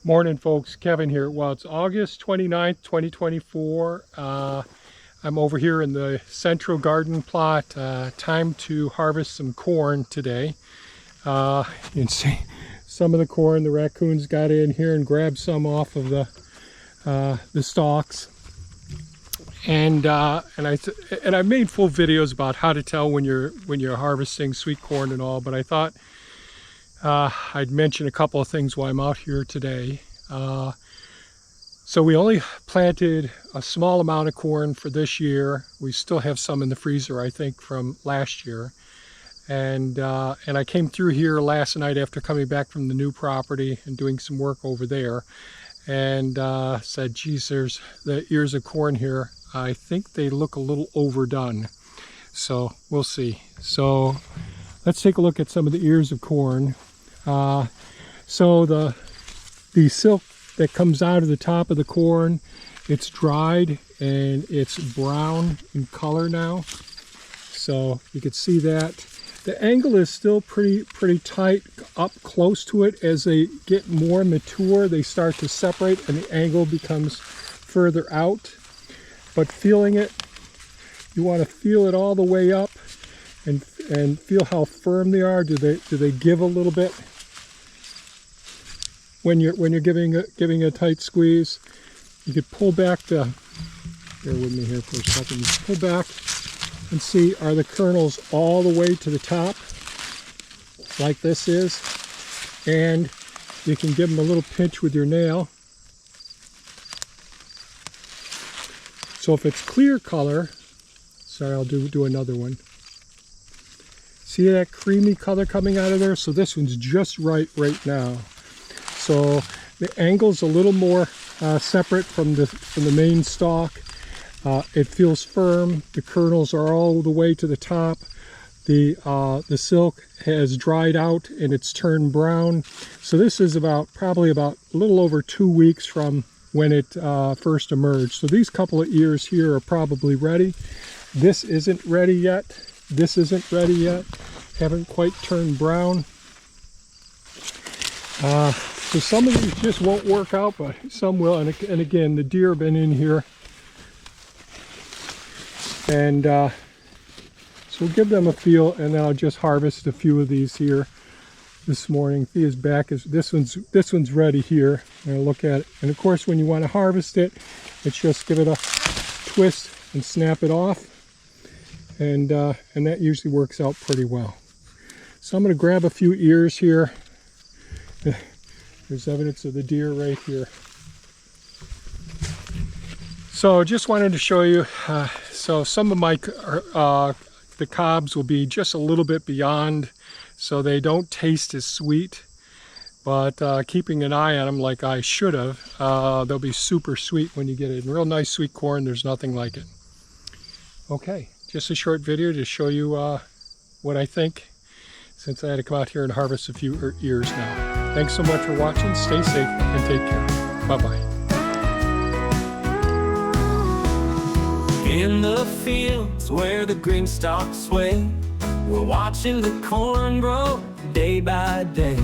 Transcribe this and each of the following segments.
Morning, folks. Kevin here. Well, it's August 29th, 2024. I'm over here in the central garden plot. Time to harvest some corn today. You can see some of the corn. The raccoons got in here and grabbed some off of the stalks. And I've made full videos about how to tell when you're harvesting sweet corn and all, but I thought I'd mention a couple of things while I'm out here today. So we only planted a small amount of corn for this year. We still have some in the freezer, I think, from last year. And I came through here last night after coming back from the new property and doing some work over there, and said, geez, there's the ears of corn here. I think they look a little overdone. So we'll see. So let's take a look at some of the ears of corn. So the silk that comes out of the top of the corn, it's dried and it's brown in color now. So you can see that. The angle is still pretty tight up close to it. As they get more mature, they start to separate and the angle becomes further out. But feeling it, you want to feel it all the way up and feel how firm they are. Do they give a little bit? When you're giving a tight squeeze, you could pull back bear with me here for a second. You pull back and see, are the kernels all the way to the top, like this is? And you can give them a little pinch with your nail. So if it's clear color, sorry, I'll do another one. See that creamy color coming out of there? So this one's just right now. So the angle's a little more separate from the main stalk. It feels firm. The kernels are all the way to the top. The silk has dried out and it's turned brown. So this is probably about a little over 2 weeks from when it first emerged. So these couple of ears here are probably ready. This isn't ready yet. This isn't ready yet. Haven't quite turned brown. So some of these just won't work out, but some will. And again, the deer have been in here. And so we'll give them a feel, and then I'll just harvest a few of these here this morning. See, his back is, this one's ready here. I'm gonna look at it. And of course, when you want to harvest it, it's just give it a twist and snap it off. And that usually works out pretty well. So I'm gonna grab a few ears here. There's evidence of the deer right here. So just wanted to show you, so some of my, the cobs will be just a little bit beyond, so they don't taste as sweet, but keeping an eye on them like I should have, they'll be super sweet when you get it. Real nice sweet corn, there's nothing like it. Okay, just a short video to show you what I think, since I had to come out here and harvest a few ears now. Thanks so much for watching. Stay safe and take care. Bye-bye. In the fields where the green stalks sway, we're watching the corn grow day by day.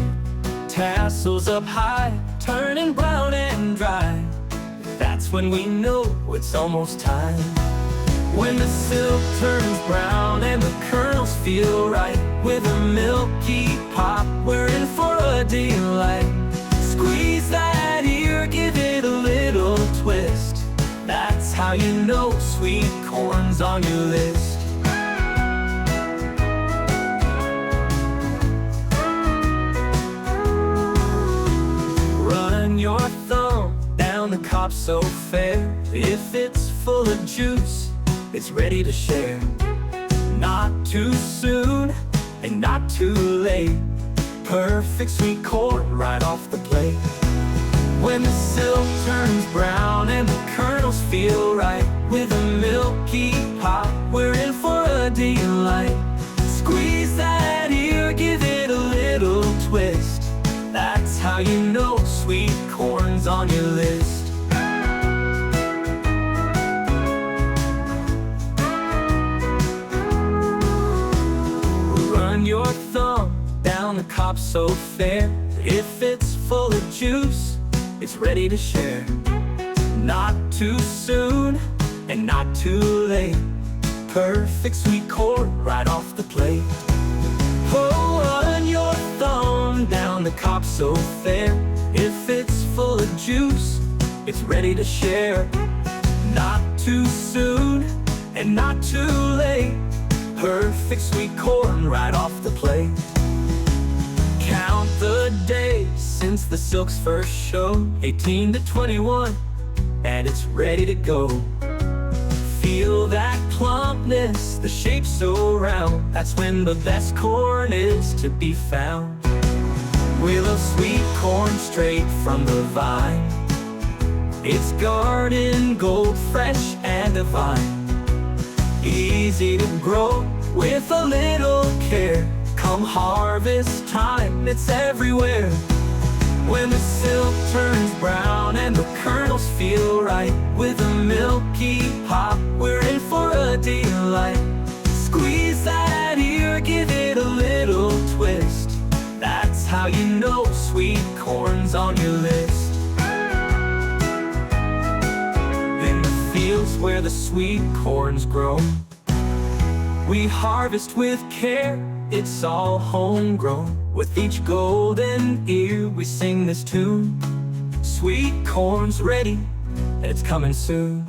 Tassels up high, turning brown and dry. That's when we know it's almost time. When the silk turns brown and the kernels feel right, with a milky pop, we're in for a delight. Squeeze that ear, give it a little twist. That's how you know sweet corn's on your list. Run your thumb down the cob so fair. If it's full of juice, it's ready to share. Not too soon and not too late. Perfect sweet corn right off the plate. When the silk turns brown and the kernels feel right, with a milky pop, we're in for a delight. Squeeze that ear, give it a little twist. That's how you know sweet corn's on your list. Run your thumb down the cob so fair. If it's full of juice, it's ready to share. Not too soon and not too late. Perfect sweet corn right off the plate. Oh, run your thumb down the cob so fair. If it's full of juice, it's ready to share. Not too soon and not too late. Perfect sweet corn right off the plate. Count the days since the silks first showed, 18 to 21, and it's ready to go. Feel that plumpness, the shape so round. That's when the best corn is to be found. Willow sweet corn straight from the vine. It's garden gold, fresh and divine. Easy to grow with a little care. Come harvest time, it's everywhere. When the silk turns brown and the kernels feel right, with a milky pop, we're in for a delight. Squeeze that ear, give it a little twist. That's how you know sweet corn's on your list. In the fields where the sweet corns grow, we harvest with care, it's all homegrown. With each golden ear we sing this tune. Sweet corn's ready, and it's coming soon.